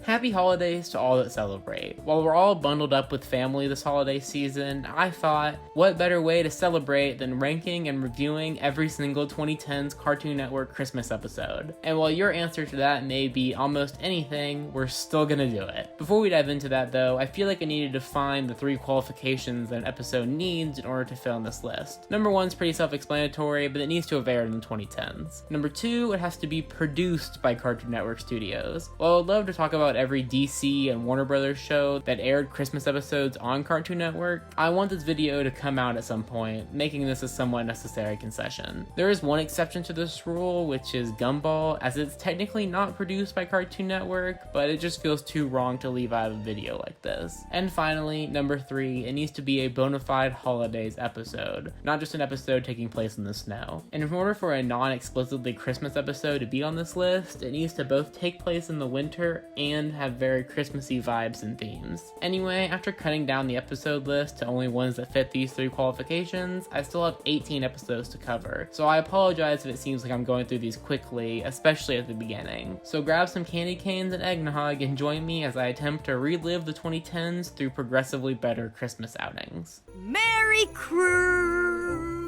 Happy holidays to all that celebrate. While we're all bundled up with family this holiday season, I thought, what better way to celebrate than ranking and reviewing every single 2010s Cartoon Network Christmas episode? And while your answer to that may be almost anything, we're still gonna do it. Before we dive into that though, I feel like I need to define the 3 qualifications that an episode needs in order to fill in this list. Number 1's pretty self-explanatory, but it needs to have aired in the 2010s. Number 2, it has to be produced by Cartoon Network Studios. While I'd love to talk about every DC and Warner Brothers show that aired Christmas episodes on Cartoon Network, I want this video to come out at some point, making this a somewhat necessary concession. There is one exception to this rule, which is Gumball, as it's technically not produced by Cartoon Network, but it just feels too wrong to leave out of a video like this. And finally, number 3, it needs to be a bona fide holidays episode, not just an episode taking place in the snow. And in order for a non-explicitly Christmas episode to be on this list, it needs to both take place in the winter and have very Christmassy vibes and themes. Anyway, after cutting down the episode list to only ones that fit these 3 qualifications, I still have 18 episodes to cover, so I apologize if it seems like I'm going through these quickly, especially at the beginning. So grab some candy canes and eggnog and join me as I attempt to relive the 2010s through progressively better Christmas outings. Merry Christmas!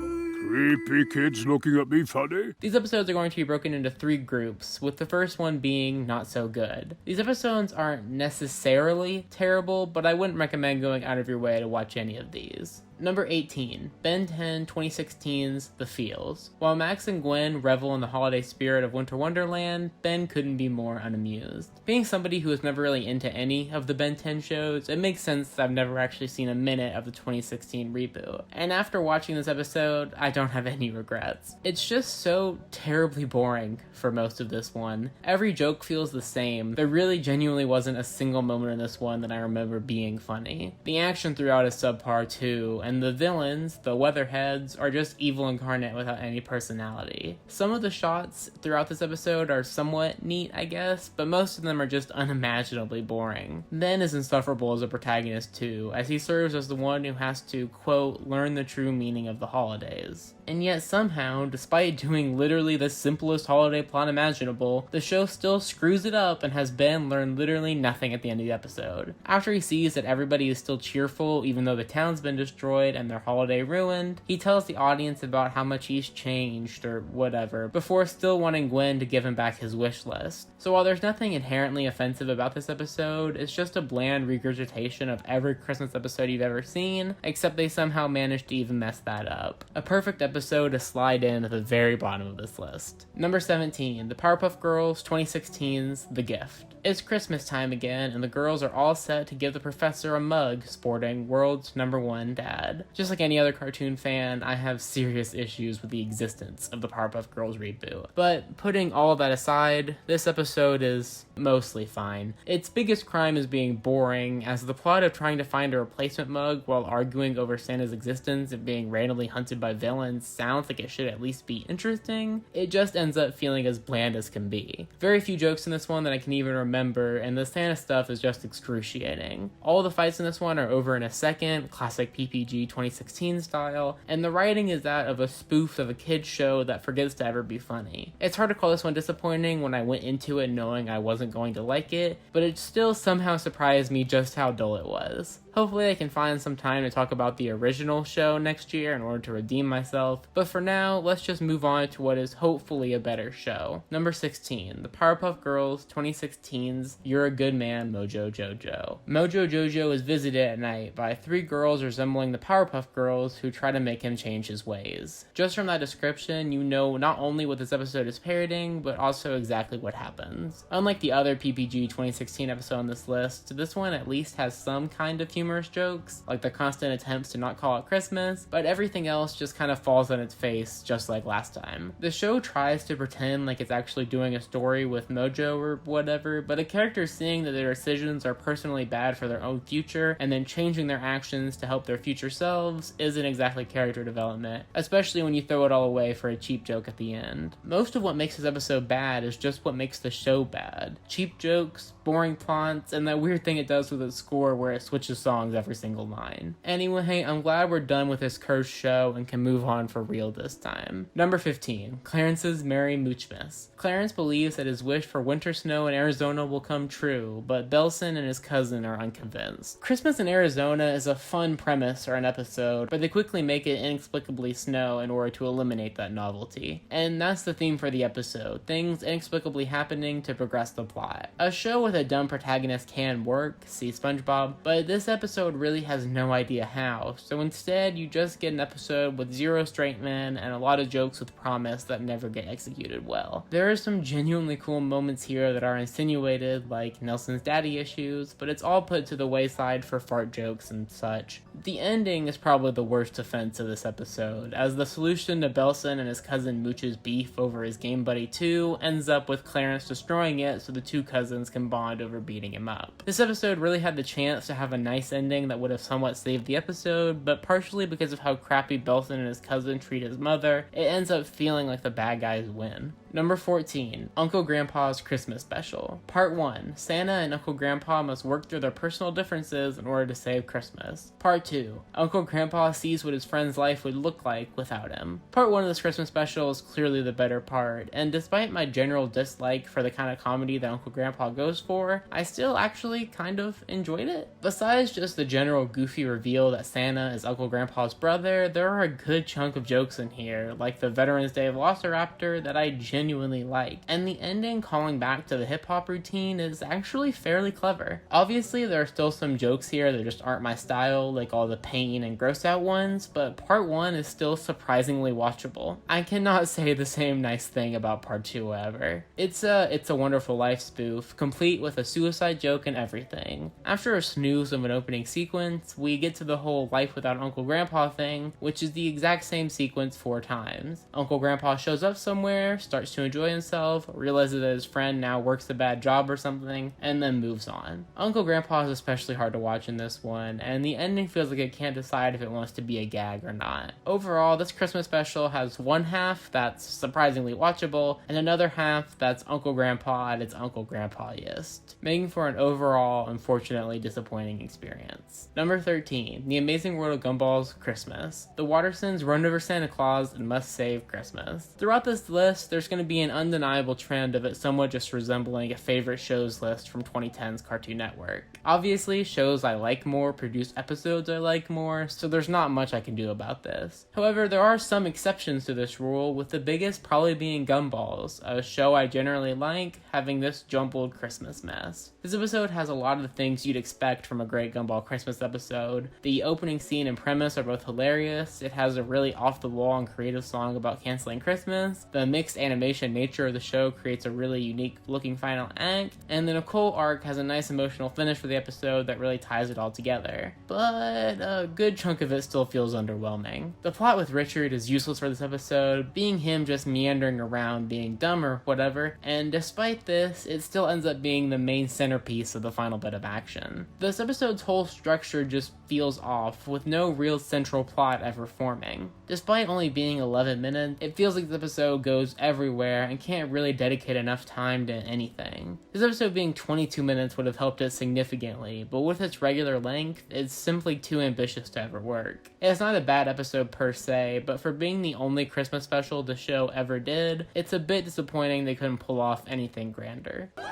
Creepy kids looking at me funny? These episodes are going to be broken into 3 groups, with the first one being not so good. These episodes aren't necessarily terrible, but I wouldn't recommend going out of your way to watch any of these. Number 18, Ben 10 2016's The Feels. While Max and Gwen revel in the holiday spirit of Winter Wonderland, Ben couldn't be more unamused. Being somebody who was never really into any of the Ben 10 shows, it makes sense that I've never actually seen a minute of the 2016 reboot. And after watching this episode, I don't have any regrets. It's just so terribly boring for most of this one. Every joke feels the same. There really genuinely wasn't a single moment in this one that I remember being funny. The action throughout is subpar too, and the villains, the Weatherheads, are just evil incarnate without any personality. Some of the shots throughout this episode are somewhat neat, I guess, but most of them are just unimaginably boring. Ben is insufferable as a protagonist too, as he serves as the one who has to, quote, learn the true meaning of the holidays. And yet somehow, despite doing literally the simplest holiday plot imaginable, the show still screws it up and has Ben learn literally nothing at the end of the episode. After he sees that everybody is still cheerful even though the town's been destroyed and their holiday ruined, he tells the audience about how much he's changed or whatever, before still wanting Gwen to give him back his wish list. So while there's nothing inherently offensive about this episode, it's just a bland regurgitation of every Christmas episode you've ever seen, except they somehow managed to even mess that up. A perfect episode to slide in at the very bottom of this list. Number 17, the Powerpuff Girls 2016's The Gift. It's Christmas time again, and the girls are all set to give the professor a mug sporting world's #1 dad. Just like any other cartoon fan, I have serious issues with the existence of the Powerpuff Girls reboot. But putting all of that aside, this episode is mostly fine. Its biggest crime is being boring, as the plot of trying to find a replacement mug while arguing over Santa's existence and being randomly hunted by villains sounds like it should at least be interesting. It just ends up feeling as bland as can be. Very few jokes in this one that I can even remember, and the Santa stuff is just excruciating. All the fights in this one are over in a second, classic PPG 2016 style, and the writing is that of a spoof of a kid's show that forgets to ever be funny. It's hard to call this one disappointing when I went into it knowing I wasn't going to like it, but it still somehow surprised me just how dull it was. Hopefully I can find some time to talk about the original show next year in order to redeem myself, but for now, let's just move on to what is hopefully a better show. Number 16, the Powerpuff Girls 2016's You're a Good Man, Mojo Jojo. Mojo Jojo is visited at night by 3 girls resembling the Powerpuff Girls who try to make him change his ways. Just from that description, you know not only what this episode is parodying, but also exactly what happens. Unlike the other PPG 2016 episode on this list, this one at least has some kind of humorous jokes, like the constant attempts to not call it Christmas, but everything else just kind of falls on its face just like last time. The show tries to pretend like it's actually doing a story with Mojo or whatever, but a character seeing that their decisions are personally bad for their own future and then changing their actions to help their future selves isn't exactly character development, especially when you throw it all away for a cheap joke at the end. Most of what makes this episode bad is just what makes the show bad. Cheap jokes, boring plots, and that weird thing it does with its score where it switches songs songs every single line. Anyway, I'm glad we're done with this cursed show and can move on for real this time. Number 15, Clarence's Merry Moochmas. Clarence believes that his wish for winter snow in Arizona will come true, but Belson and his cousin are unconvinced. Christmas in Arizona is a fun premise for an episode, but they quickly make it inexplicably snow in order to eliminate that novelty. And that's the theme for the episode, things inexplicably happening to progress the plot. A show with a dumb protagonist can work, see SpongeBob, but this episode really has no idea how, so instead you just get an episode with zero straight men and a lot of jokes with promise that never get executed well. There are some genuinely cool moments here that are insinuated, like Nelson's daddy issues, but it's all put to the wayside for fart jokes and such. The ending is probably the worst offense of this episode, as the solution to Belson and his cousin Mooch's beef over his Game Buddy 2 ends up with Clarence destroying it so the two cousins can bond over beating him up. This episode really had the chance to have a nice ending that would have somewhat saved the episode, but partially because of how crappy Belson and his cousin treat his mother, it ends up feeling like the bad guys win. Number 14, Uncle Grandpa's Christmas Special. Part 1, Santa and Uncle Grandpa must work through their personal differences in order to save Christmas. Part 2, Uncle Grandpa sees what his friend's life would look like without him. Part 1 of this Christmas Special is clearly the better part, and despite my general dislike for the kind of comedy that Uncle Grandpa goes for, I still actually kind of enjoyed it. Besides just the general goofy reveal that Santa is Uncle Grandpa's brother, there are a good chunk of jokes in here, like the Veterans Day Velociraptor that I genuinely like, and the ending calling back to the hip-hop routine is actually fairly clever. Obviously, there are still some jokes here that just aren't my style, like all the pain and gross out ones, but part 1 is still surprisingly watchable. I cannot say the same nice thing about part 2 ever. It's a Wonderful Life spoof, complete with a suicide joke and everything. After a snooze of an opening sequence, we get to the whole life without Uncle Grandpa thing, which is the exact same sequence 4 times. Uncle Grandpa shows up somewhere, starts to enjoy himself, realizes that his friend now works a bad job or something, and then moves on. Uncle Grandpa is especially hard to watch in this one, and the ending feels like it can't decide if it wants to be a gag or not. Overall, this Christmas special has one half that's surprisingly watchable, and another half that's Uncle Grandpa at its Uncle Grandpa-iest, making for an overall, unfortunately disappointing experience. Number 13, The Amazing World of Gumball's Christmas. The Wattersons run over Santa Claus and must save Christmas. Throughout this list, there's going to be an undeniable trend of it somewhat just resembling a favorite shows list from 2010's Cartoon Network. Obviously, shows I like more produce episodes I like more, so there's not much I can do about this. However, there are some exceptions to this rule, with the biggest probably being Gumballs, a show I generally like, having this jumbled Christmas mess. This episode has a lot of the things you'd expect from a great Gumball Christmas episode. The opening scene and premise are both hilarious, it has a really off-the-wall and creative song about canceling Christmas, the mixed animation nature of the show creates a really unique looking final act, and the Nicole arc has a nice emotional finish for the episode that really ties it all together. But a good chunk of it still feels underwhelming. The plot with Richard is useless for this episode, being him just meandering around being dumb or whatever, and despite this, it still ends up being the main centerpiece of the final bit of action. This episode's whole structure just feels off, with no real central plot ever forming. Despite only being 11 minutes, it feels like the episode goes everywhere and can't really dedicate enough time to anything. This episode being 22 minutes would have helped it significantly, but with its regular length, it's simply too ambitious to ever work. It's not a bad episode per se, but for being the only Christmas special the show ever did, it's a bit disappointing they couldn't pull off anything grander. No!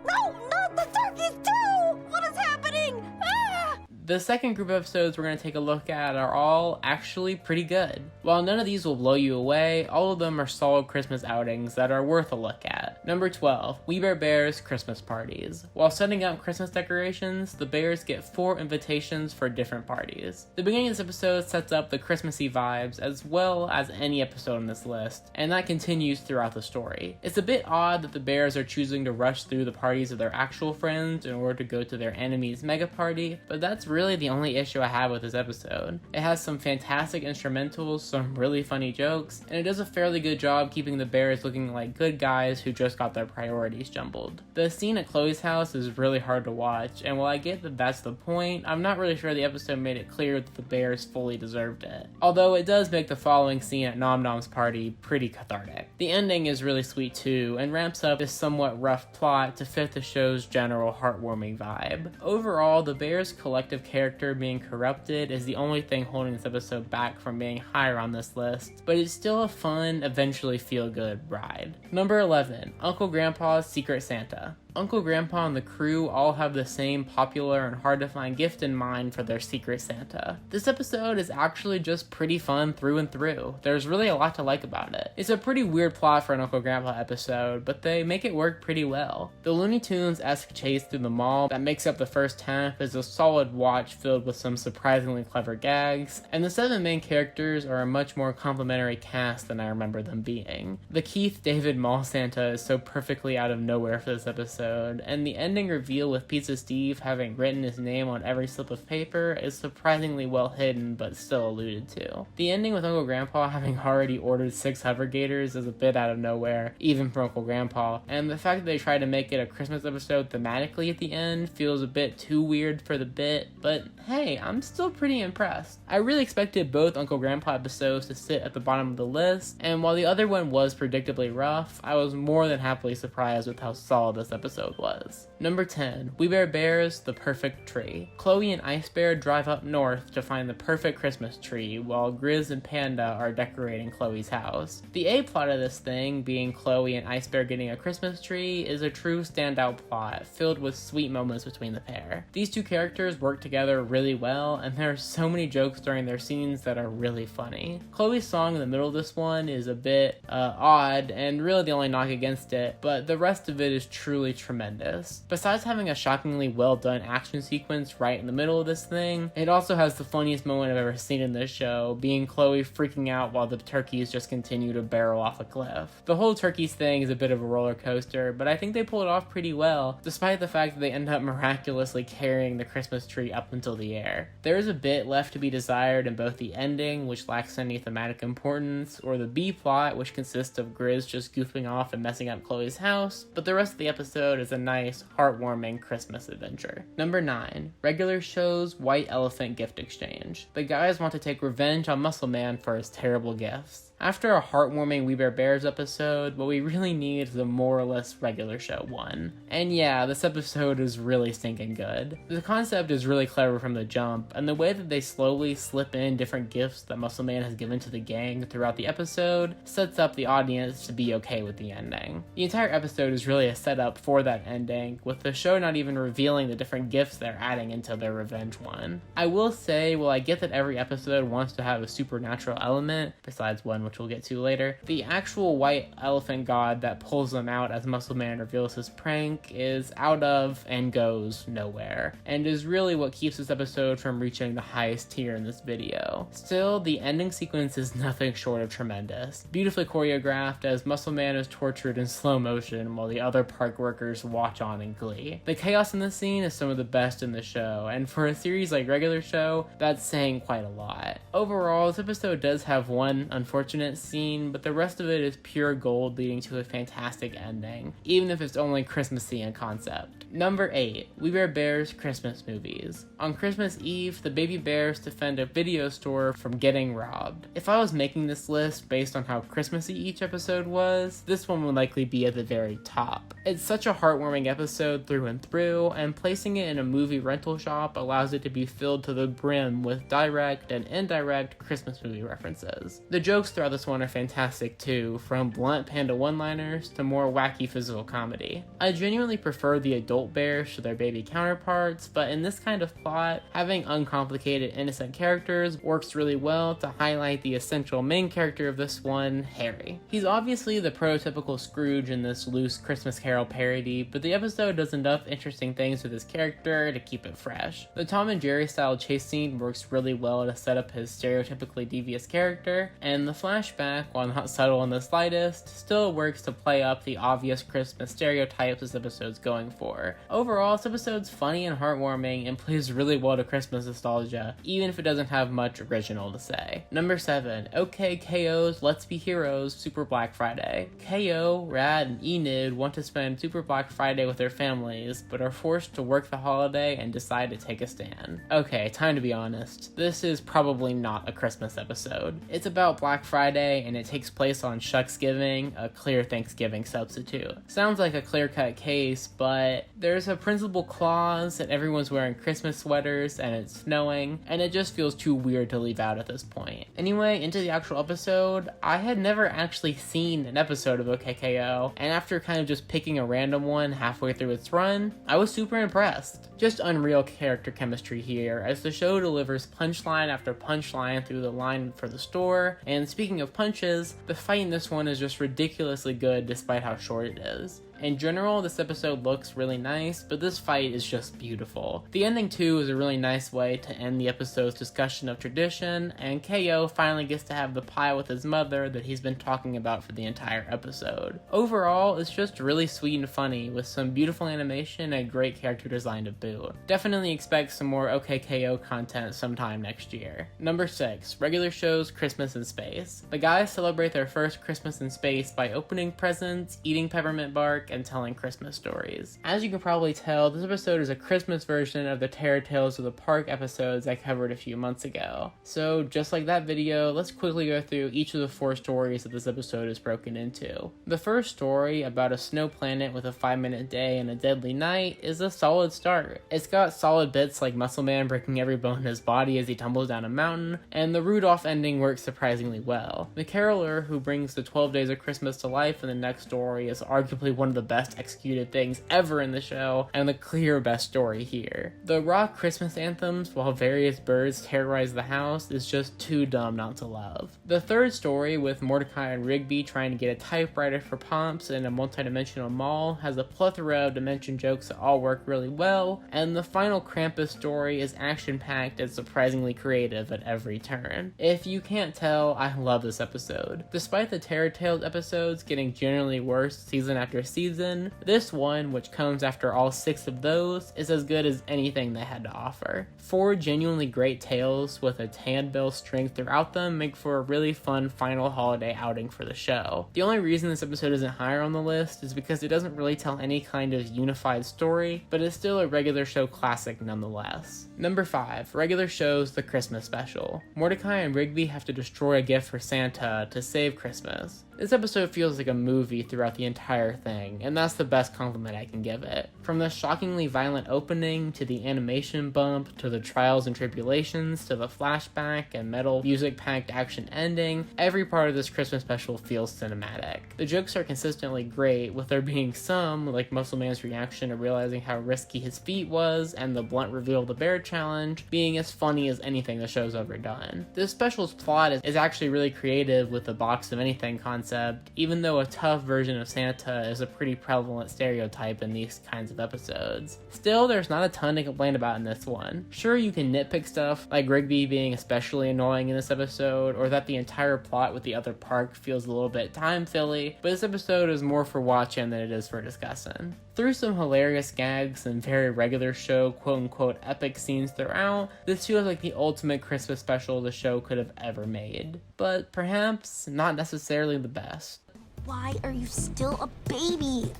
No, not the turkeys too! What is happening? Ah! The second group of episodes we're going to take a look at are all actually pretty good. While none of these will blow you away, all of them are solid Christmas outings that are worth a look at. Number 12, We Bear Bears Christmas Parties. While setting up Christmas decorations, the bears get 4 invitations for different parties. The beginning of this episode sets up the Christmassy vibes as well as any episode on this list, and that continues throughout the story. It's a bit odd that the bears are choosing to rush through the parties of their actual friends in order to go to their enemy's mega party, but that's really the only issue I have with this episode. It has some fantastic instrumentals, some really funny jokes, and it does a fairly good job keeping the bears looking like good guys who just got their priorities jumbled. The scene at Chloe's house is really hard to watch, and while I get that that's the point, I'm not really sure the episode made it clear that the bears fully deserved it. Although it does make the following scene at Nom Nom's party pretty cathartic. The ending is really sweet too, and ramps up this somewhat rough plot to fit the show's general heartwarming vibe. Overall, the bears' collective character being corrupted is the only thing holding this episode back from being higher on this list, but it's still a fun, eventually feel-good ride. Number 11, Uncle Grandpa's Secret Santa. Uncle Grandpa and the crew all have the same popular and hard to find gift in mind for their Secret Santa. This episode is actually just pretty fun through and through. There's really a lot to like about it. It's a pretty weird plot for an Uncle Grandpa episode, but they make it work pretty well. The Looney Tunes-esque chase through the mall that makes up the first half is a solid watch filled with some surprisingly clever gags, and the 7 main characters are a much more complimentary cast than I remember them being. The Keith David Mall Santa is so perfectly out of nowhere for this episode, and the ending reveal with Pizza Steve having written his name on every slip of paper is surprisingly well hidden but still alluded to. The ending with Uncle Grandpa having already ordered 6 hover gators is a bit out of nowhere, even for Uncle Grandpa, and the fact that they try to make it a Christmas episode thematically at the end feels a bit too weird for the bit, but hey, I'm still pretty impressed. I really expected both Uncle Grandpa episodes to sit at the bottom of the list, and while the other one was predictably rough, I was more than happily surprised with how solid this episode was. Number 10, We Bear Bears, The Perfect Tree. Chloe and Ice Bear drive up north to find the perfect Christmas tree, while Grizz and Panda are decorating Chloe's house. The A-plot of this thing, being Chloe and Ice Bear getting a Christmas tree, is a true standout plot, filled with sweet moments between the pair. These two characters work together really well, and there are so many jokes during their scenes that are really funny. Chloe's song in the middle of this one is a bit odd, and really the only knock against it, but the rest of it is truly tremendous. Besides having a shockingly well done action sequence right in the middle of this thing, it also has the funniest moment I've ever seen in this show, being Chloe freaking out while the turkeys just continue to barrel off a cliff. The whole turkeys thing is a bit of a roller coaster, but I think they pull it off pretty well, despite the fact that they end up miraculously carrying the Christmas tree up into the air. There is a bit left to be desired in both the ending, which lacks any thematic importance, or the B plot, which consists of Grizz just goofing off and messing up Chloe's house, but the rest of the episode is a nice, heartwarming Christmas adventure. Number 9, Regular Show's White Elephant Gift Exchange. The guys want to take revenge on Muscle Man for his terrible gifts. After a heartwarming We Bear Bears episode, what we really need is a more or less Regular Show one. And yeah, this episode is really stinking good. The concept is really clever from the jump, and the way that they slowly slip in different gifts that Muscle Man has given to the gang throughout the episode sets up the audience to be okay with the ending. The entire episode is really a setup for that ending, with the show not even revealing the different gifts they're adding into their revenge one. I will say, while I get that every episode wants to have a supernatural element, besides one which we'll get to later, the actual white elephant god that pulls them out as Muscle Man reveals his prank is out of and goes nowhere, and is really what keeps this episode from reaching the highest tier in this video. Still, the ending sequence is nothing short of tremendous. Beautifully choreographed as Muscle Man is tortured in slow motion while the other park workers watch on in glee. The chaos in this scene is some of the best in the show, and for a series like Regular Show, that's saying quite a lot. Overall, this episode does have one unfortunate scene, but the rest of it is pure gold, leading to a fantastic ending, even if it's only Christmassy in concept. Number 8, We Bear Bears Christmas Movies. On Christmas Eve, the baby bears defend a video store from getting robbed. If I was making this list based on how Christmassy each episode was, this one would likely be at the very top. It's such a heartwarming episode through and through, and placing it in a movie rental shop allows it to be filled to the brim with direct and indirect Christmas movie references. The jokes throughout this one are fantastic too, from blunt panda one-liners to more wacky physical comedy. I genuinely prefer the adult bears to their baby counterparts, but in this kind of plot, having uncomplicated innocent characters works really well to highlight the essential main character of this one, Harry. He's obviously the prototypical Scrooge in this loose Christmas Carol parody, but the episode does enough interesting things with his character to keep it fresh. The Tom and Jerry style chase scene works really well to set up his stereotypically devious character, and the flashback, while not subtle in the slightest, still works to play up the obvious Christmas stereotypes this episode's going for. Overall, this episode's funny and heartwarming and plays really well to Christmas nostalgia, even if it doesn't have much original to say. Number 7, OK KO's Let's Be Heroes Super Black Friday. KO, Rad, and Enid want to spend Super Black Friday with their families, but are forced to work the holiday and decide to take a stand. Okay, time to be honest. This is probably not a Christmas episode. It's about Black Friday, and it takes place on Shucksgiving, a clear Thanksgiving substitute. Sounds like a clear-cut case, but there's a principal clause that everyone's wearing Christmas sweaters and it's snowing, and it just feels too weird to leave out at this point. Anyway, into the actual episode, I had never actually seen an episode of OKKO, and after kind of just picking a random one halfway through its run, I was super impressed. Just unreal character chemistry here, as the show delivers punchline after punchline through the line for the store, and speaking of punches, the fight in this one is just ridiculously good despite how short it is. In general, this episode looks really nice, but this fight is just beautiful. The ending too is a really nice way to end the episode's discussion of tradition, and KO finally gets to have the pie with his mother that he's been talking about for the entire episode. Overall, it's just really sweet and funny, with some beautiful animation and great character design to boot. Definitely expect some more OKKO content sometime next year. Number 6, regular shows Christmas in Space. The guys celebrate their first Christmas in space by opening presents, eating peppermint bark, and telling Christmas stories. As you can probably tell, this episode is a Christmas version of the Terror Tales of the Park episodes I covered a few months ago. So just like that video, let's quickly go through each of the 4 stories that this episode is broken into. The first story, about a snow planet with a 5-minute day and a deadly night, is a solid start. It's got solid bits like Muscle Man breaking every bone in his body as he tumbles down a mountain, and the Rudolph ending works surprisingly well. The caroler who brings the 12 Days of Christmas to life in the next story is arguably one of the best executed things ever in the show, and the clear best story here. The rock Christmas anthems while various birds terrorize the house is just too dumb not to love. The third story, with Mordecai and Rigby trying to get a typewriter for Pomps in a multi-dimensional mall, has a plethora of dimension jokes that all work really well, and the final Krampus story is action-packed and surprisingly creative at every turn. If you can't tell, I love this episode. Despite the Terror Tales episodes getting generally worse season after season, this one, which comes after all 6 of those, is as good as anything they had to offer. 4 genuinely great tales with a handbill string throughout them make for a really fun final holiday outing for the show. The only reason this episode isn't higher on the list is because it doesn't really tell any kind of unified story, but it's still a regular show classic nonetheless. Number 5, regular shows The Christmas Special. Mordecai and Rigby have to destroy a gift for Santa to save Christmas. This episode feels like a movie throughout the entire thing, and that's the best compliment I can give it. From the shockingly violent opening, to the animation bump, to the trials and tribulations, to the flashback and metal music-packed action ending, every part of this Christmas special feels cinematic. The jokes are consistently great, with there being some, like Muscle Man's reaction to realizing how risky his feat was, and the blunt reveal of the bear challenge, being as funny as anything the show's ever done. This special's plot is actually really creative with the box of anything concept, even though a tough version of Santa is a pretty prevalent stereotype in these kinds of episodes. Still, there's not a ton to complain about in this one. Sure, you can nitpick stuff, like Rigby being especially annoying in this episode, or that the entire plot with the other park feels a little bit time-filly, but this episode is more for watching than it is for discussing. Through some hilarious gags and very regular show quote-unquote epic scenes throughout, this feels like the ultimate Christmas special the show could have ever made. But perhaps not necessarily the best. Why are you still a baby?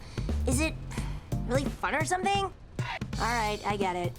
Is it really fun or something? Alright, I get it.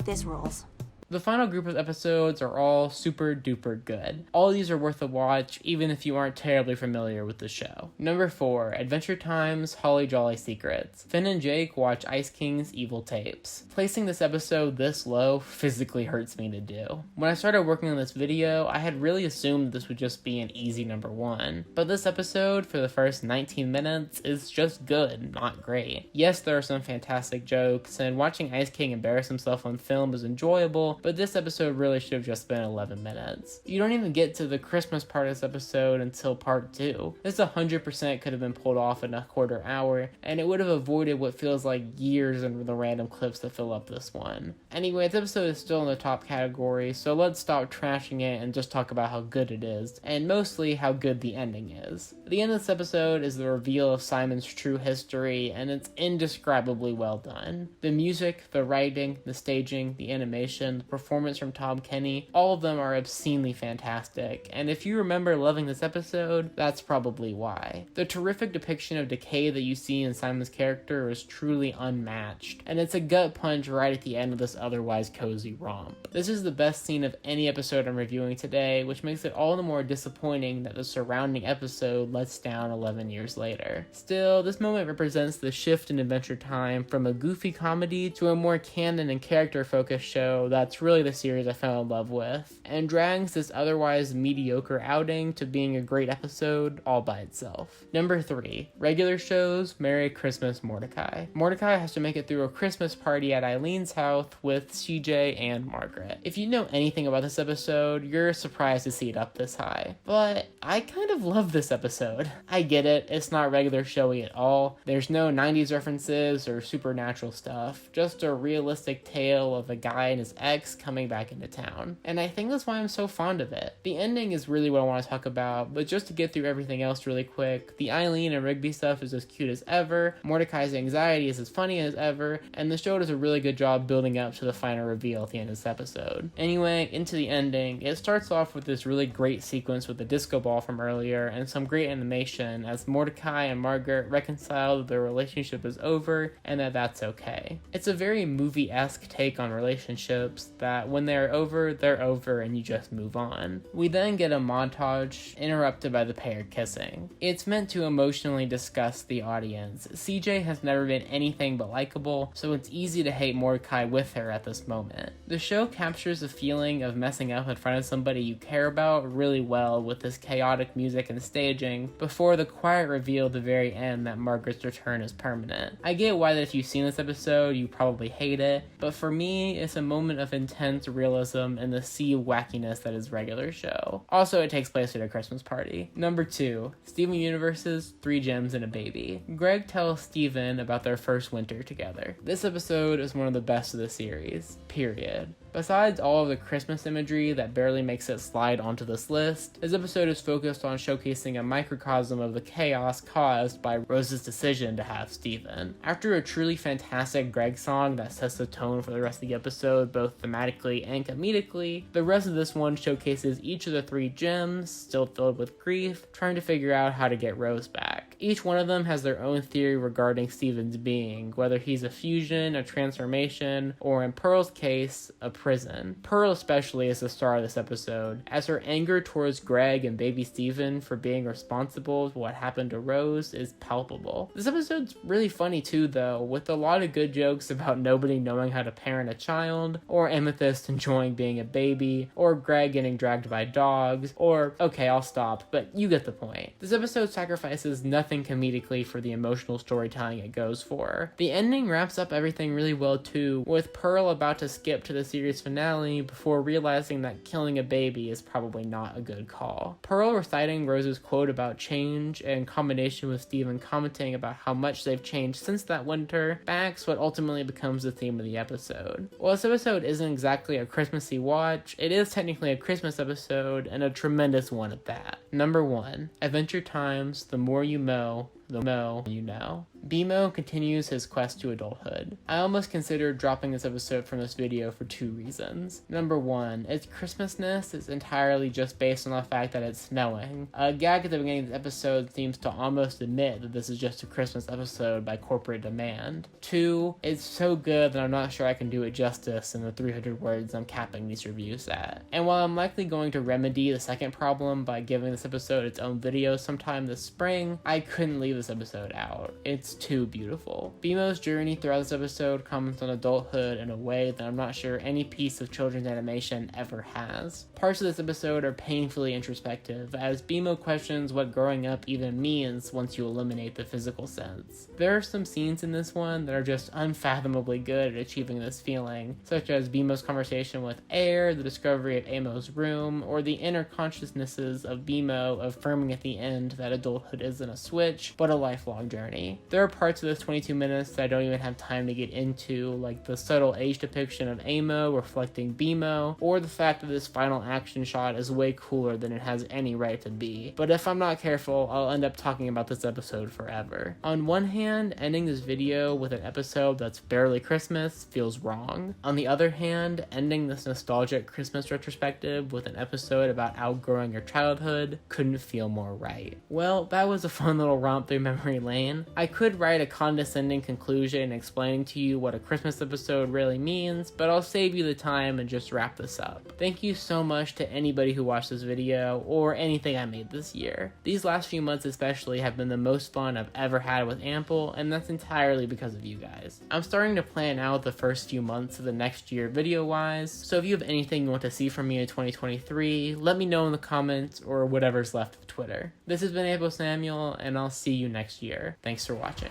This rules. The final group of episodes are all super duper good. All these are worth a watch, even if you aren't terribly familiar with the show. Number 4, Adventure Time's Holly Jolly Secrets. Finn and Jake watch Ice King's evil tapes. Placing this episode this low physically hurts me to do. When I started working on this video, I had really assumed this would just be an easy number 1. But this episode, for the first 19 minutes, is just good, not great. Yes, there are some fantastic jokes, and watching Ice King embarrass himself on film is enjoyable, but this episode really should have just been 11 minutes. You don't even get to the Christmas part of this episode until part 2. This 100% could have been pulled off in a quarter hour, and it would have avoided what feels like years of the random clips that fill up this one. Anyway, this episode is still in the top category, so let's stop trashing it and just talk about how good it is, and mostly how good the ending is. The end of this episode is the reveal of Simon's true history, and it's indescribably well done. The music, the writing, the staging, the animation, the performance from Tom Kenny, all of them are obscenely fantastic, and if you remember loving this episode, that's probably why. The terrific depiction of decay that you see in Simon's character is truly unmatched, and it's a gut punch right at the end of this otherwise cozy romp. This is the best scene of any episode I'm reviewing today, which makes it all the more disappointing that the surrounding episode lets down 11 years later. Still, this moment represents the shift in Adventure Time from a goofy comedy to a more canon and character-focused show that's really the series I fell in love with, and drags this otherwise mediocre outing to being a great episode all by itself. Number 3. Regular shows, Merry Christmas Mordecai. Mordecai has to make it through a Christmas party at Eileen's house with CJ and Margaret. If you know anything about this episode, you're surprised to see it up this high. But I kind of love this episode. I get it, it's not regular showy at all. There's no 90s references or supernatural stuff, just a realistic tale of a guy and his ex coming back into town. And I think that's why I'm so fond of it. The ending is really what I want to talk about, but just to get through everything else really quick, the Eileen and Rigby stuff is as cute as ever, Mordecai's anxiety is as funny as ever, and the show does a really good job building up to the final reveal at the end of this episode. Anyway, into the ending, it starts off with this really great sequence with the disco ball from earlier and some great animation as Mordecai and Margaret reconcile that their relationship is over and that that's okay. It's a very movie-esque take on relationships that when they're over and you just move on. We then get a montage interrupted by the pair kissing. It's meant to emotionally disgust the audience. CJ has never been anything but likable, so it's easy to hate Mordecai with her at this moment. The show captures the feeling of messing up in front of somebody you care about really well with this chaotic music and staging before the quiet reveal at the very end that Margaret's return is permanent. I get why that if you've seen this episode, you probably hate it, but for me, it's a moment of intense realism in the sea of wackiness that is regular show. Also, it takes place at a Christmas party. Number 2, Steven Universe's 3 Gems and a Baby. Greg tells Steven about their first winter together. This episode is one of the best of the series, period. Besides all of the Christmas imagery that barely makes it slide onto this list, this episode is focused on showcasing a microcosm of the chaos caused by Rose's decision to have Steven. After a truly fantastic Greg song that sets the tone for the rest of the episode both thematically and comedically, the rest of this one showcases each of the 3 gems, still filled with grief, trying to figure out how to get Rose back. Each one of them has their own theory regarding Steven's being, whether he's a fusion, a transformation, or in Pearl's case, a prison. Pearl especially is the star of this episode, as her anger towards Greg and baby Steven for being responsible for what happened to Rose is palpable. This episode's really funny too though, with a lot of good jokes about nobody knowing how to parent a child, or Amethyst enjoying being a baby, or Greg getting dragged by dogs, or, okay, I'll stop, but you get the point. This episode sacrifices nothing comedically for the emotional storytelling it goes for. The ending wraps up everything really well too, with Pearl about to skip to the series finale before realizing that killing a baby is probably not a good call. Pearl reciting Rose's quote about change in combination with Steven commenting about how much they've changed since that winter backs what ultimately becomes the theme of the episode. While this episode isn't exactly a Christmassy watch, it is technically a Christmas episode and a tremendous one at that. Number 1, Adventure Time's The More You Mow, the more you know. BMO continues his quest to adulthood. I almost considered dropping this episode from this video for 2 reasons. Number 1, its Christmasness is entirely just based on the fact that it's snowing. A gag at the beginning of the episode seems to almost admit that this is just a Christmas episode by corporate demand. 2, it's so good that I'm not sure I can do it justice in the 300 words I'm capping these reviews at. And while I'm likely going to remedy the second problem by giving this episode its own video sometime this spring, I couldn't leave this episode out. It's It's too beautiful. BMO's journey throughout this episode comments on adulthood in a way that I'm not sure any piece of children's animation ever has. Parts of this episode are painfully introspective, as BMO questions what growing up even means once you eliminate the physical sense. There are some scenes in this one that are just unfathomably good at achieving this feeling, such as BMO's conversation with Air, the discovery of Amo's room, or the inner consciousnesses of BMO affirming at the end that adulthood isn't a switch, but a lifelong journey. There are parts of this 22 minutes that I don't even have time to get into, like the subtle age depiction of Amo reflecting BMO, or the fact that this final action shot is way cooler than it has any right to be. But if I'm not careful, I'll end up talking about this episode forever. On one hand, ending this video with an episode that's barely Christmas feels wrong. On the other hand, ending this nostalgic Christmas retrospective with an episode about outgrowing your childhood couldn't feel more right. Well, that was a fun little romp through memory lane. I could write a condescending conclusion explaining to you what a Christmas episode really means, but I'll save you the time and just wrap this up. Thank you so much to anybody who watched this video, or anything I made this year. These last few months especially have been the most fun I've ever had with Ample, and that's entirely because of you guys. I'm starting to plan out the first few months of the next year video-wise, so if you have anything you want to see from me in 2023, let me know in the comments or whatever's left of Twitter. This has been AmpleSamuel, and I'll see you next year. Thanks for watching.